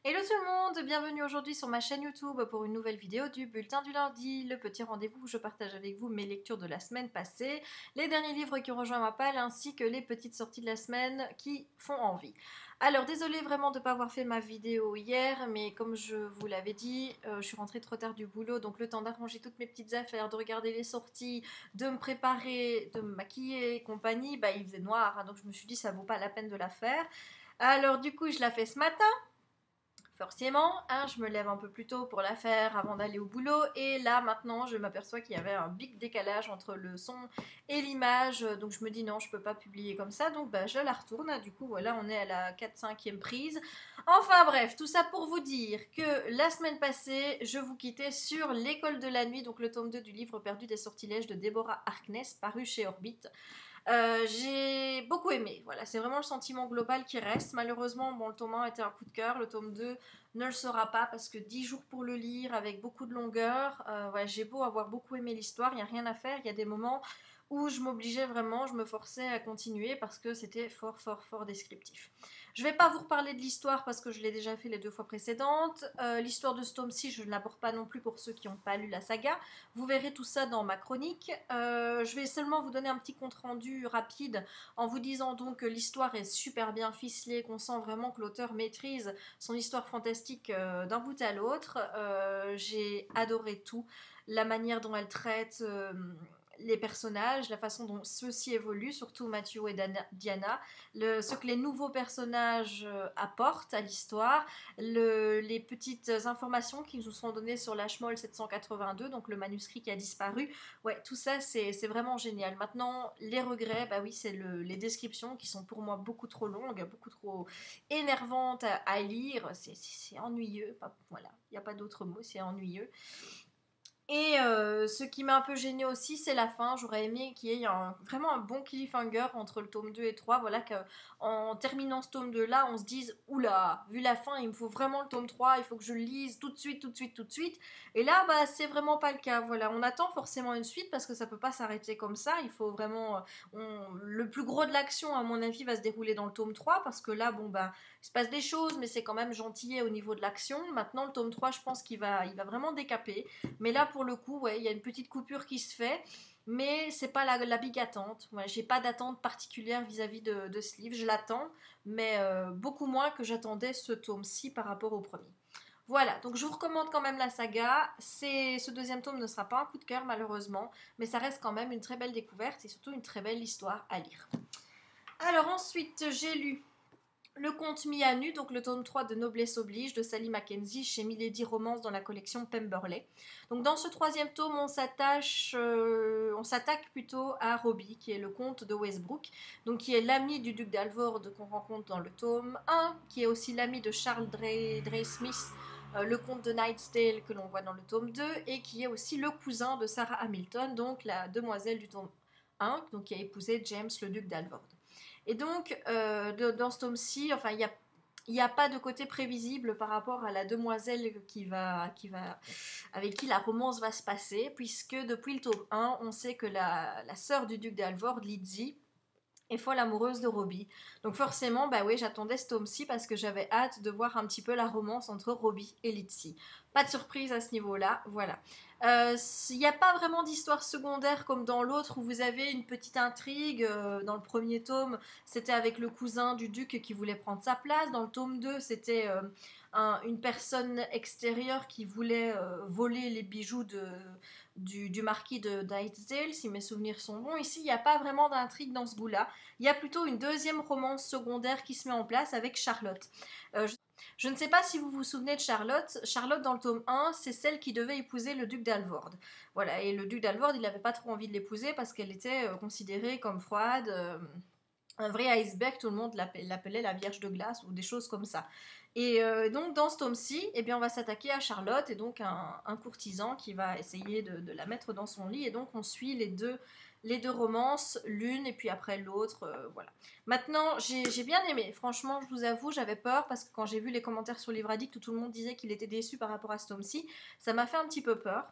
Hello tout le monde, bienvenue aujourd'hui sur ma chaîne YouTube pour une nouvelle vidéo du Bulletin du lundi, le petit rendez-vous où je partage avec vous mes lectures de la semaine passée, les derniers livres qui ont rejoint ma palle ainsi que les petites sorties de la semaine qui font envie. Alors désolée vraiment de ne pas avoir fait ma vidéo hier, mais comme je vous l'avais dit, je suis rentrée trop tard du boulot, donc le temps d'arranger toutes mes petites affaires, de regarder les sorties, de me préparer, de me maquiller et compagnie, bah il faisait noir, hein, donc je me suis dit ça vaut pas la peine de la faire. Alors du coup je la fais ce matin. Forcément, hein, je me lève un peu plus tôt pour la faire avant d'aller au boulot. Et là, maintenant, je m'aperçois qu'il y avait un big décalage entre le son et l'image. Donc, je me dis non, je peux pas publier comme ça. Donc, bah, je la retourne. Du coup, voilà, on est à la 4-5e prise. Enfin, bref, tout ça pour vous dire que la semaine passée, je vous quittais sur L'école de la nuit, donc le tome 2 du livre perdu des sortilèges de Deborah Harkness, paru chez Orbit. J'ai beaucoup aimé, voilà, c'est vraiment le sentiment global qui reste. Malheureusement, bon, le tome 1 était un coup de cœur, le tome 2 ne le sera pas parce que 10 jours pour le lire avec beaucoup de longueur. Ouais, j'ai beau avoir beaucoup aimé l'histoire, il n'y a rien à faire, il y a des moments où je m'obligeais vraiment, je me forçais à continuer parce que c'était fort descriptif. Je ne vais pas vous reparler de l'histoire parce que je l'ai déjà fait les 2 fois précédentes. L'histoire de ce tome-ci, je ne l'aborde pas non plus pour ceux qui n'ont pas lu la saga. Vous verrez tout ça dans ma chronique. Je vais seulement vous donner un petit compte-rendu rapide en vous disant donc que l'histoire est super bien ficelée, qu'on sent vraiment que l'auteur maîtrise son histoire fantastique d'un bout à l'autre. J'ai adoré tout, la manière dont elle traite les personnages, la façon dont ceux-ci évoluent, surtout Matthew et Diana, ce que les nouveaux personnages apportent à l'histoire, les petites informations qui nous sont données sur l'Ashmole 782, donc le manuscrit qui a disparu. Ouais, tout ça, c'est vraiment génial. Maintenant, les regrets, bah oui, c'est les descriptions qui sont pour moi beaucoup trop longues, beaucoup trop énervantes à lire. C'est ennuyeux. Voilà, il n'y a pas d'autre mot, c'est ennuyeux. Et ce qui m'a un peu gêné aussi, c'est la fin. J'aurais aimé qu'il y ait vraiment un bon cliffhanger entre le tome 2 et 3. Voilà qu'en terminant ce tome 2 là, on se dise oula, vu la fin, il me faut vraiment le tome 3, il faut que je le lise tout de suite, tout de suite, tout de suite. Et là, bah, c'est vraiment pas le cas. Voilà, on attend forcément une suite parce que ça peut pas s'arrêter comme ça. Il faut vraiment. Le plus gros de l'action, à mon avis, va se dérouler dans le tome 3 parce que là, bon, bah, il se passe des choses, mais c'est quand même gentil au niveau de l'action. Maintenant, le tome 3, je pense qu'il va vraiment décaper. Mais là, pour le coup, ouais, il y a une petite coupure qui se fait. Mais c'est pas la big attente. Ouais, j'ai pas d'attente particulière vis-à-vis de ce livre. Je l'attends, mais beaucoup moins que j'attendais ce tome-ci par rapport au premier. Voilà, donc je vous recommande quand même la saga. Ce deuxième tome ne sera pas un coup de cœur malheureusement, mais ça reste quand même une très belle découverte et surtout une très belle histoire à lire. Alors ensuite, j'ai lu le conte mis à nu, donc le tome 3 de Noblesse oblige de Sally Mackenzie chez Milady Romance dans la collection Pemberley. Donc dans ce troisième tome, on s'attaque plutôt à Robbie, qui est le comte de Westbrook, donc qui est l'ami du duc d'Alvord qu'on rencontre dans le tome 1, qui est aussi l'ami de Charles Drey Smith, le comte de Nightsdale que l'on voit dans le tome 2, et qui est aussi le cousin de Sarah Hamilton, donc la demoiselle du tome 1, donc qui a épousé James le duc d'Alvord. Et donc, dans ce tome-ci, enfin, il n'y a pas de côté prévisible par rapport à la demoiselle avec qui la romance va se passer, puisque depuis le tome 1, on sait que la sœur du duc d'Alvord, Lizzie, est folle amoureuse de Robbie. Donc forcément, bah oui, j'attendais ce tome-ci parce que j'avais hâte de voir un petit peu la romance entre Robbie et Lizzie. Pas de surprise à ce niveau-là, voilà. Il n'y a pas vraiment d'histoire secondaire comme dans l'autre où vous avez une petite intrigue. Dans le premier tome, c'était avec le cousin du duc qui voulait prendre sa place. Dans le tome 2, c'était une personne extérieure qui voulait voler les bijoux du marquis de Nightsdale, si mes souvenirs sont bons. Ici, il n'y a pas vraiment d'intrigue dans ce goût-là. Il y a plutôt une deuxième romance secondaire qui se met en place avec Charlotte. Je ne sais pas si vous vous souvenez de Charlotte. Charlotte, dans le tome 1, c'est celle qui devait épouser le duc d'Alvord. Voilà, et le duc d'Alvord, il n'avait pas trop envie de l'épouser parce qu'elle était considérée comme froide, un vrai iceberg, tout le monde l'appelait la Vierge de glace ou des choses comme ça. Et donc dans ce tome-ci, eh bien, on va s'attaquer à Charlotte et donc un courtisan qui va essayer de la mettre dans son lit et donc on suit les deux romances, l'une et puis après l'autre, voilà. Maintenant, j'ai bien aimé, franchement, je vous avoue, j'avais peur parce que quand j'ai vu les commentaires sur Livre Addict où tout le monde disait qu'il était déçu par rapport à ce tome-ci, ça m'a fait un petit peu peur.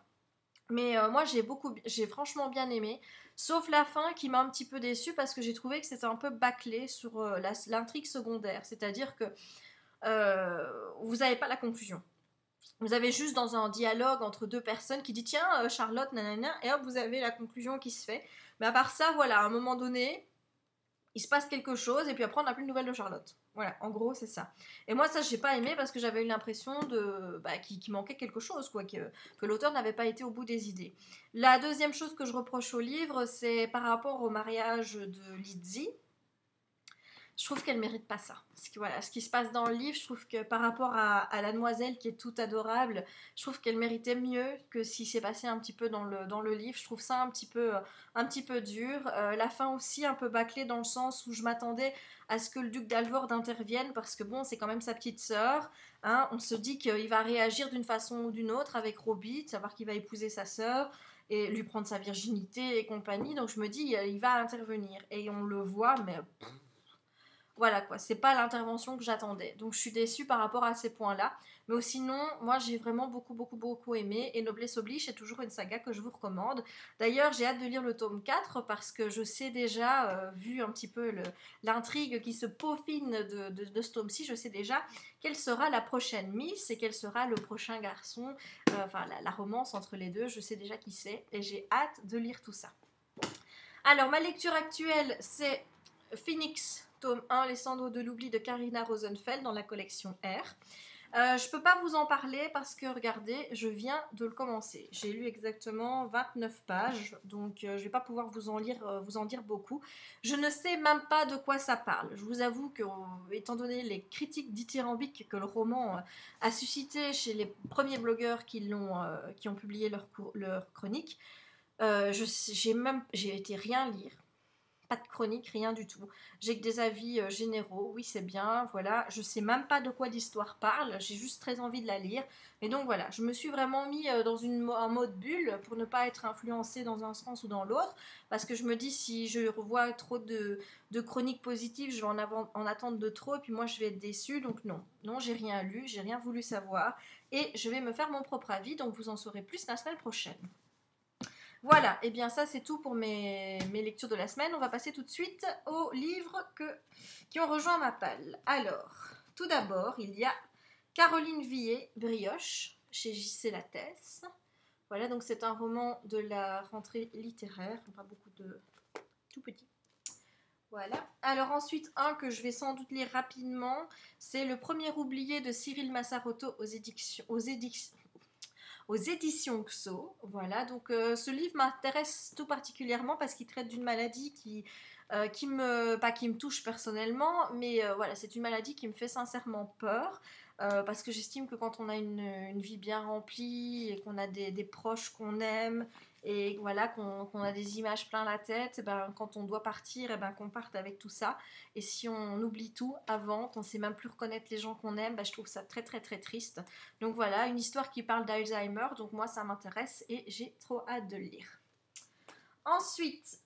Mais moi j'ai franchement bien aimé, sauf la fin qui m'a un petit peu déçue parce que j'ai trouvé que c'était un peu bâclé sur l'intrigue secondaire. C'est-à-dire que vous n'avez pas la conclusion. Vous avez juste dans un dialogue entre deux personnes qui dit tiens Charlotte nanana et hop vous avez la conclusion qui se fait. Mais à part ça voilà à un moment donné il se passe quelque chose et puis après on n'a plus de nouvelles de Charlotte. Voilà en gros c'est ça. Et moi ça j'ai pas aimé parce que j'avais eu l'impression de qu'il manquait quelque chose quoi que l'auteur n'avait pas été au bout des idées. La deuxième chose que je reproche au livre c'est par rapport au mariage de Lizzie. Je trouve qu'elle mérite pas ça. Voilà, ce qui se passe dans le livre, je trouve que par rapport à la demoiselle qui est toute adorable, je trouve qu'elle méritait mieux que ce qui s'est passé un petit peu dans le livre. Je trouve ça un petit peu dur. La fin aussi un peu bâclée dans le sens où je m'attendais à ce que le duc d'Alvord intervienne parce que bon, c'est quand même sa petite sœur. Hein, on se dit qu'il va réagir d'une façon ou d'une autre avec Robbie, de savoir qu'il va épouser sa sœur et lui prendre sa virginité et compagnie. Donc je me dis, il va intervenir. Et on le voit, mais voilà quoi, c'est pas l'intervention que j'attendais. Donc je suis déçue par rapport à ces points-là. Mais sinon, moi j'ai vraiment beaucoup aimé. Et Noblesse Oblige, c'est toujours une saga que je vous recommande. D'ailleurs, j'ai hâte de lire le tome 4 parce que je sais déjà, vu un petit peu l'intrigue qui se peaufine de ce tome-ci, je sais déjà quelle sera la prochaine Miss et quel sera le prochain garçon. Enfin, la romance entre les deux, je sais déjà qui c'est. Et j'ai hâte de lire tout ça. Alors, ma lecture actuelle, c'est Phoenix, tome 1, Les cendres de l'oubli de Karina Rosenfeld dans la collection R. Je peux pas vous en parler parce que regardez, je viens de le commencer. J'ai lu exactement 29 pages, donc je vais pas pouvoir vous en dire beaucoup. Je ne sais même pas de quoi ça parle. Je vous avoue que, étant donné les critiques dithyrambiques que le roman a suscité chez les premiers blogueurs qui ont publié leur chronique, j'ai été rien lire. Pas de chronique, rien du tout. J'ai que des avis généraux, oui c'est bien, voilà. Je sais même pas de quoi l'histoire parle, j'ai juste très envie de la lire. Et donc voilà, je me suis vraiment mis dans un mode bulle pour ne pas être influencée dans un sens ou dans l'autre. Parce que je me dis, si je revois trop de chroniques positives, je vais en attendre de trop et puis moi je vais être déçue. Donc non, j'ai rien lu, j'ai rien voulu savoir. Et je vais me faire mon propre avis, donc vous en saurez plus la semaine prochaine. Voilà, et bien ça c'est tout pour mes lectures de la semaine. On va passer tout de suite aux livres qui ont rejoint ma palle. Alors, tout d'abord, il y a Caroline Villet, Brioche, chez J.C. Lattès. Voilà, donc c'est un roman de la rentrée littéraire, pas beaucoup de tout petit. Voilà. Alors ensuite, un que je vais sans doute lire rapidement, c'est Le premier oublié de Cyril Massarotto aux éditions XO. Voilà, donc ce livre m'intéresse tout particulièrement parce qu'il traite d'une maladie qui me touche personnellement, mais voilà, c'est une maladie qui me fait sincèrement peur. Parce que j'estime que quand on a une vie bien remplie et qu'on a des proches qu'on aime et voilà qu'on a des images plein la tête, ben, quand on doit partir, ben, qu'on parte avec tout ça. Et si on oublie tout avant, qu'on ne sait même plus reconnaître les gens qu'on aime, ben, je trouve ça très très très triste. Donc voilà, une histoire qui parle d'Alzheimer, donc moi ça m'intéresse et j'ai trop hâte de le lire. Ensuite,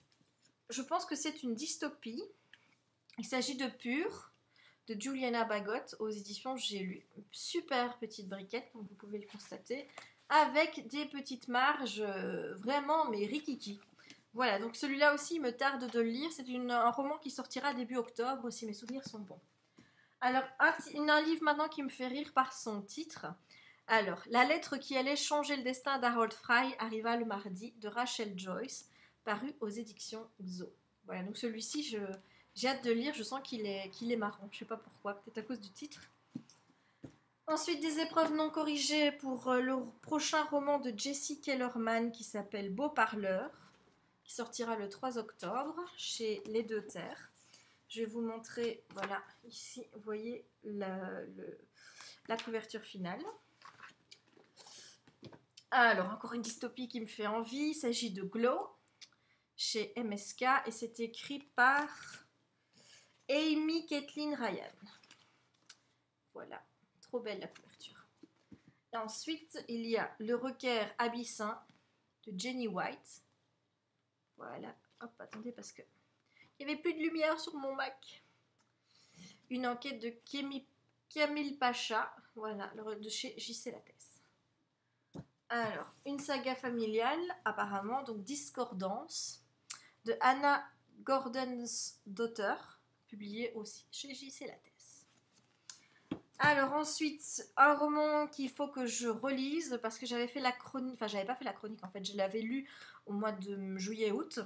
je pense que c'est une dystopie. Il s'agit de Pur, de Juliana Bagot, aux éditions J'ai lu. Super petite briquette, comme vous pouvez le constater, avec des petites marges vraiment, mais rikiki. Voilà, donc celui-là aussi, il me tarde de le lire. C'est un roman qui sortira début octobre, si mes souvenirs sont bons. Alors, un livre maintenant qui me fait rire par son titre. Alors, La lettre qui allait changer le destin d'Harold Fry arriva le mardi, de Rachel Joyce, paru aux éditions XO. Voilà, donc celui-ci, j'ai hâte de lire, je sens qu'il est marrant, je sais pas pourquoi, peut-être à cause du titre. Ensuite, des épreuves non corrigées pour le prochain roman de Jessie Kellerman qui s'appelle Beau Parleur, qui sortira le 3 octobre chez Les Deux Terres. Je vais vous montrer, voilà, ici, vous voyez la couverture finale. Alors, encore une dystopie qui me fait envie, il s'agit de Glow, chez MSK, et c'est écrit par Amy Kathleen Ryan. Voilà, trop belle la couverture. Et ensuite, il y a Le Requer Abyssin de Jenny White. Voilà, hop, attendez parce que il n'y avait plus de lumière sur mon Mac. Une enquête de Camille Pacha, voilà, de chez J.C. Lattès. Alors, une saga familiale, apparemment, donc Discordance, de Anna Gordonsdotter, publiée aussi chez J.C. Lattès. Alors ensuite, un roman qu'il faut que je relise parce que j'avais fait la chronique, enfin j'avais pas fait la chronique en fait, je l'avais lu au mois de juillet-août.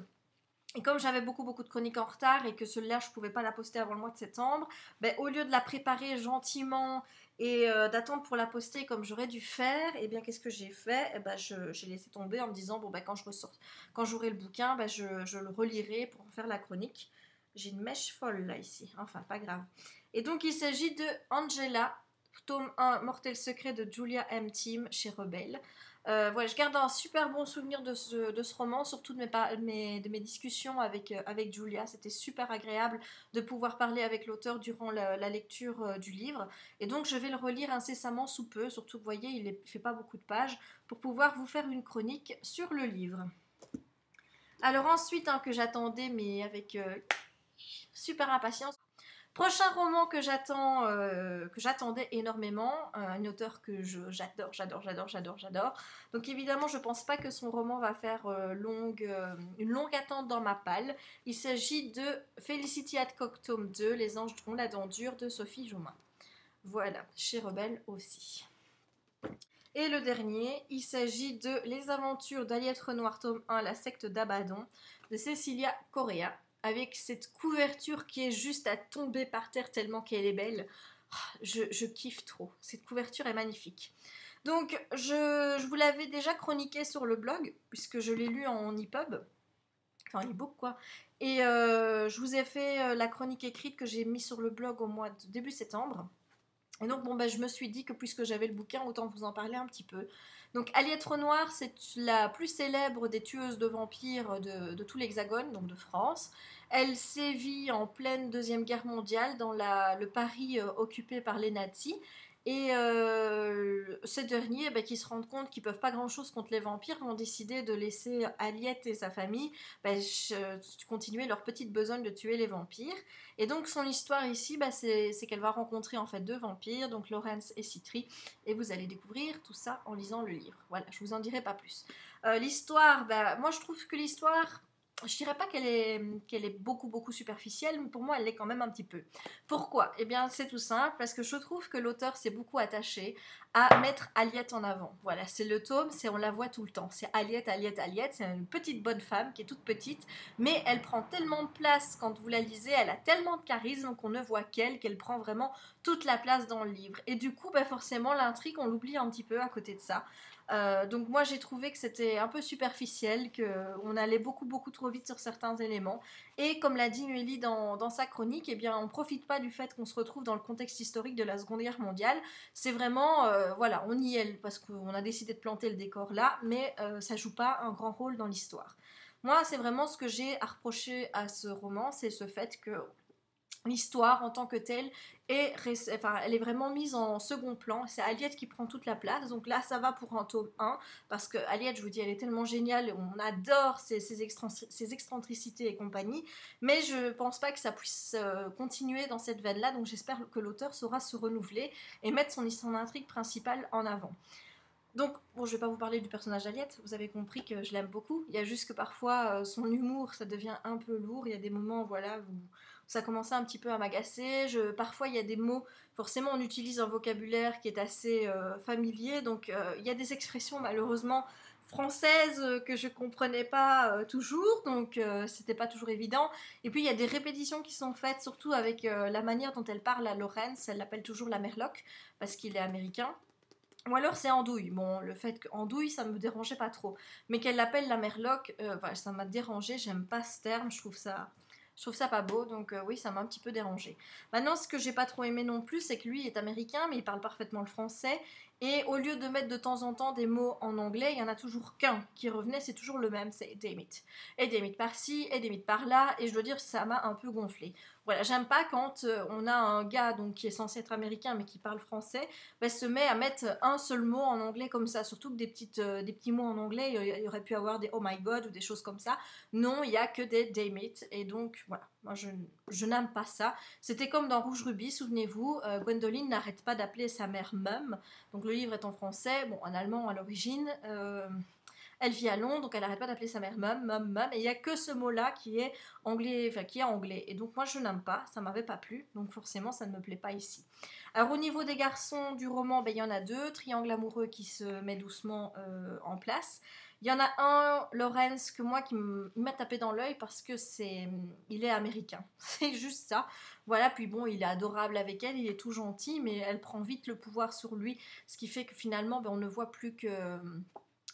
Et comme j'avais beaucoup de chroniques en retard et que celle-là je pouvais pas la poster avant le mois de septembre, ben, au lieu de la préparer gentiment et d'attendre pour la poster comme j'aurais dû faire, et bien qu'est-ce que j'ai fait? Eh ben, j'ai laissé tomber en me disant bon ben quand je ressors, quand j'aurai le bouquin, ben, je le relirai pour en faire la chronique. J'ai une mèche folle là ici, enfin pas grave. Et donc il s'agit de Angela, tome 1, Mortel secret de Julia M. Tim chez Rebelle. Voilà, je garde un super bon souvenir de ce roman, surtout de mes discussions avec Julia. C'était super agréable de pouvoir parler avec l'auteur durant la lecture du livre. Et donc, je vais le relire incessamment sous peu, surtout que vous voyez, il ne fait pas beaucoup de pages, pour pouvoir vous faire une chronique sur le livre. Alors ensuite, hein, que j'attendais, mais avec super impatience, prochain roman que j'attendais énormément, une auteure que j'adore. Donc évidemment, je pense pas que son roman va faire une longue attente dans ma palle. Il s'agit de Felicity Hadcock tome 2, Les Anges ont la dent dure de Sophie Jomain. Voilà, chez Rebelle aussi. Et le dernier, il s'agit de Les Aventures d'Aliette Renoir tome 1, La secte d'Abaddon, de Cecilia Correa, avec cette couverture qui est juste à tomber par terre tellement qu'elle est belle. Je kiffe trop, cette couverture est magnifique. Donc, je vous l'avais déjà chroniqué sur le blog, puisque je l'ai lu en EPUB, enfin en e-book quoi. Et je vous ai fait la chronique écrite que j'ai mis sur le blog au mois de début septembre. Et donc, bon, ben, je me suis dit que puisque j'avais le bouquin, autant vous en parler un petit peu. Donc, Aliette Renoir, c'est la plus célèbre des tueuses de vampires de tout l'Hexagone, donc de France. Elle sévit en pleine Deuxième Guerre mondiale dans le Paris occupé par les nazis. Et ces derniers, ben, qui se rendent compte qu'ils peuvent pas grand-chose contre les vampires, vont décider de laisser Aliette et sa famille ben, continuer leur petite besogne de tuer les vampires. Et donc son histoire ici, bah, c'est qu'elle va rencontrer en fait deux vampires, donc Lawrence et Citri, et vous allez découvrir tout ça en lisant le livre. Voilà, je vous en dirai pas plus. L'histoire, bah, moi je trouve que l'histoire, je dirais pas qu'elle est beaucoup superficielle, mais pour moi elle l'est quand même un petit peu. Pourquoi? Eh bien c'est tout simple, parce que je trouve que l'auteur s'est beaucoup attaché à mettre Aliette en avant. Voilà, c'est le tome, on la voit tout le temps. C'est Aliette, c'est une petite bonne femme qui est toute petite, mais elle prend tellement de place quand vous la lisez, elle a tellement de charisme qu'on ne voit qu'elle prend vraiment toute la place dans le livre. Et du coup, bah forcément, l'intrigue, on l'oublie un petit peu à côté de ça. Donc moi j'ai trouvé que c'était un peu superficiel, qu'on allait beaucoup trop vite sur certains éléments. Et comme l'a dit Mélie dans sa chronique, eh bien on profite pas du fait qu'on se retrouve dans le contexte historique de la Seconde Guerre mondiale. C'est vraiment, voilà, on y est parce qu'on a décidé de planter le décor là, mais ça joue pas un grand rôle dans l'histoire. Moi, c'est vraiment ce que j'ai à reprocher à ce roman, c'est ce fait que l'histoire en tant que telle elle est vraiment mise en second plan. C'est Aliette qui prend toute la place. Donc là, ça va pour un tome 1. Parce que Aliette, je vous dis, elle est tellement géniale. On adore ses excentricités et compagnie. Mais je pense pas que ça puisse continuer dans cette veine-là. Donc j'espère que l'auteur saura se renouveler et mettre son intrigue principale en avant. Donc, bon, je vais pas vous parler du personnage d'Aliette, vous avez compris que je l'aime beaucoup. Il y a juste que parfois, son humour, ça devient un peu lourd. Il y a des moments, voilà, où ça commençait un petit peu à m'agacer. Parfois, il y a des mots, forcément, on utilise un vocabulaire qui est assez familier. Donc, il y a des expressions, malheureusement, françaises que je comprenais pas toujours. Donc, c'était pas toujours évident. Et puis, il y a des répétitions qui sont faites, surtout avec la manière dont elle parle à Lawrence. Elle l'appelle toujours la Merloc, parce qu'il est américain. Ou alors c'est Andouille. Bon, le fait qu'Andouille, ça me dérangeait pas trop. Mais qu'elle l'appelle la Merloc, voilà, ça m'a dérangé. J'aime pas ce terme, je trouve ça pas beau. Donc oui, ça m'a un petit peu dérangé. Maintenant, ce que j'ai pas trop aimé non plus, c'est que lui est américain, mais il parle parfaitement le français. Et au lieu de mettre de temps en temps des mots en anglais, il y en a toujours qu'un qui revenait, c'est toujours le même, c'est damn it. Et damn it par-ci, et damn it par-là, et je dois dire, ça m'a un peu gonflé. Voilà, j'aime pas quand on a un gars donc, qui est censé être américain mais qui parle français, bah, se met à mettre un seul mot en anglais comme ça, surtout que des petits mots en anglais, il y aurait pu avoir des oh my god ou des choses comme ça. Non, il y a que des damn it, et donc voilà, moi je n'aime pas ça. C'était comme dans Rouge Ruby, souvenez-vous, Gwendoline n'arrête pas d'appeler sa mère Mum, donc le livre est en français, bon en allemand à l'origine, Elle vit à Londres, donc elle n'arrête pas d'appeler sa mère mum, mum, mum, et il n'y a que ce mot-là qui est anglais, enfin qui est anglais. Et donc moi je n'aime pas, ça m'avait pas plu, donc forcément ça ne me plaît pas ici. Alors au niveau des garçons du roman, ben, il y en a deux, triangle amoureux qui se met doucement en place. Il y en a un, Lawrence, que moi qui m'a tapé dans l'œil parce que il est américain. C'est juste ça. Voilà, puis bon, il est adorable avec elle, il est tout gentil, mais elle prend vite le pouvoir sur lui, ce qui fait que finalement, ben, on ne voit plus que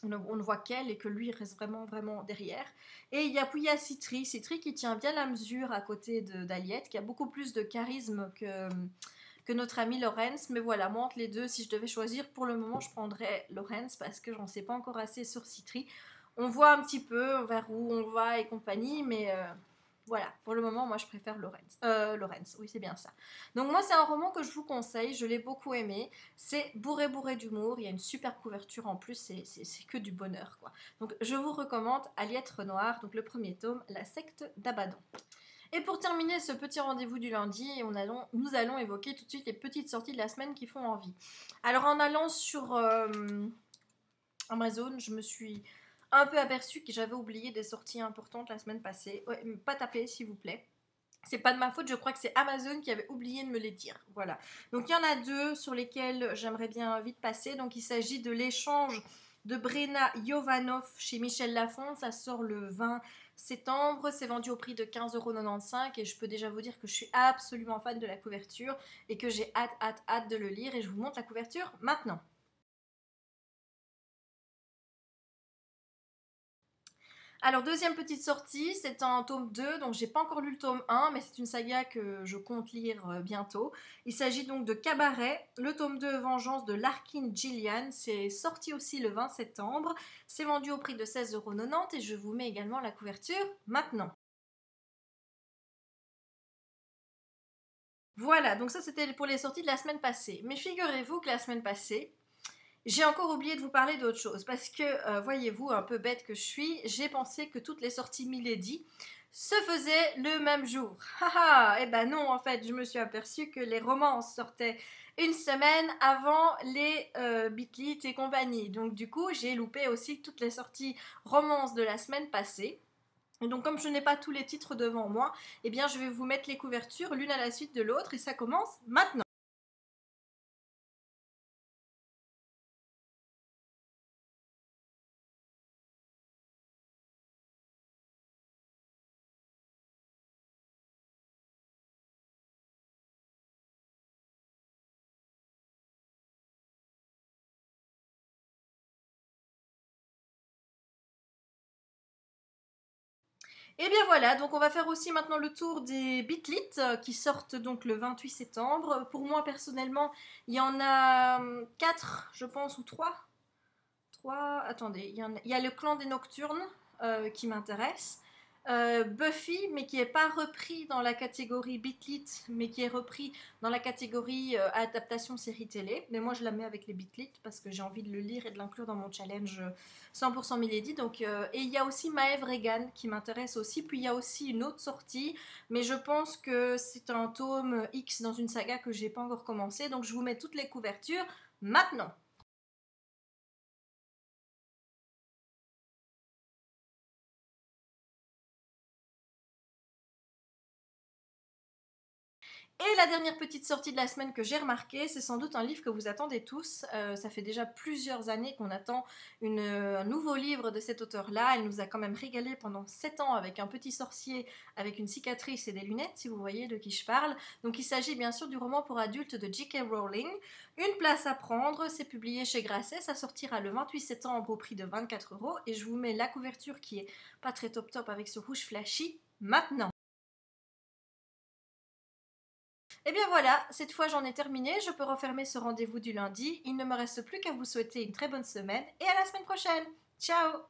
on ne voit qu'elle et que lui reste vraiment vraiment derrière. Et puis il y a Citri qui tient bien la mesure à côté d'Aliette, qui a beaucoup plus de charisme que notre ami Lorenz. Mais voilà, moi entre les deux, si je devais choisir, pour le moment je prendrais Lorenz parce que j'en sais pas encore assez sur Citri. On voit un petit peu vers où on va et compagnie, mais voilà, pour le moment, moi je préfère Lorenz. Lorenz, oui, c'est bien ça. Donc, moi, c'est un roman que je vous conseille, je l'ai beaucoup aimé. C'est bourré bourré d'humour, il y a une super couverture en plus, c'est que du bonheur, quoi. Donc, je vous recommande Aliette Renoir, donc le premier tome, La secte d'Abaddon. Et pour terminer ce petit rendez-vous du lundi, nous allons évoquer tout de suite les petites sorties de la semaine qui font envie. Alors, en allant sur Amazon, je me suis un peu aperçue que j'avais oublié des sorties importantes la semaine passée. Ouais, pas taper, s'il vous plaît. C'est pas de ma faute, je crois que c'est Amazon qui avait oublié de me les dire. Voilà. Donc il y en a deux sur lesquels j'aimerais bien vite passer. Donc il s'agit de l'échange de Brena Jovanov chez Michel Lafon. Ça sort le 20 septembre. C'est vendu au prix de 15,95 € et je peux déjà vous dire que je suis absolument fan de la couverture et que j'ai hâte de le lire. Et je vous montre la couverture maintenant. Alors, deuxième petite sortie, c'est un tome 2, donc j'ai pas encore lu le tome 1, mais c'est une saga que je compte lire bientôt. Il s'agit donc de Cabaret, le tome 2 Vengeance de Larkin Gillian. C'est sorti aussi le 20 septembre. C'est vendu au prix de 16,90 € et je vous mets également la couverture maintenant. Voilà, donc ça c'était pour les sorties de la semaine passée. Mais figurez-vous que la semaine passée, j'ai encore oublié de vous parler d'autre chose parce que, voyez-vous, un peu bête que je suis, j'ai pensé que toutes les sorties Milady se faisaient le même jour. Haha, eh ben non, en fait, je me suis aperçue que les romances sortaient une semaine avant les Beat It et compagnie. Donc du coup, j'ai loupé aussi toutes les sorties romances de la semaine passée. Et donc comme je n'ai pas tous les titres devant moi, eh bien je vais vous mettre les couvertures l'une à la suite de l'autre et ça commence maintenant. Et bien voilà, donc on va faire aussi maintenant le tour des Bitlit qui sortent donc le 28 septembre. Pour moi personnellement, il y en a 4, je pense, ou 3. 3, attendez, il y a le clan des Nocturnes qui m'intéresse. Buffy, mais qui n'est pas repris dans la catégorie Bitlit, mais qui est repris dans la catégorie adaptation série télé. Mais moi, je la mets avec les Bitlit parce que j'ai envie de le lire et de l'inclure dans mon challenge 100% Milady. Donc, et il y a aussi Maeve Regan qui m'intéresse aussi. Puis il y a aussi une autre sortie, mais je pense que c'est un tome X dans une saga que j'ai pas encore commencé. Donc, je vous mets toutes les couvertures maintenant. Et la dernière petite sortie de la semaine que j'ai remarquée, c'est sans doute un livre que vous attendez tous. Ça fait déjà plusieurs années qu'on attend un nouveau livre de cet auteur-là. Elle nous a quand même régalé pendant 7 ans avec un petit sorcier avec une cicatrice et des lunettes, si vous voyez de qui je parle. Donc il s'agit bien sûr du roman pour adultes de J.K. Rowling. Une place à prendre, c'est publié chez Grasset, ça sortira le 28 septembre au prix de 24 € et je vous mets la couverture qui est pas très top top avec ce rouge flashy maintenant. Et bien voilà, cette fois j'en ai terminé, je peux refermer ce rendez-vous du lundi. Il ne me reste plus qu'à vous souhaiter une très bonne semaine et à la semaine prochaine. Ciao!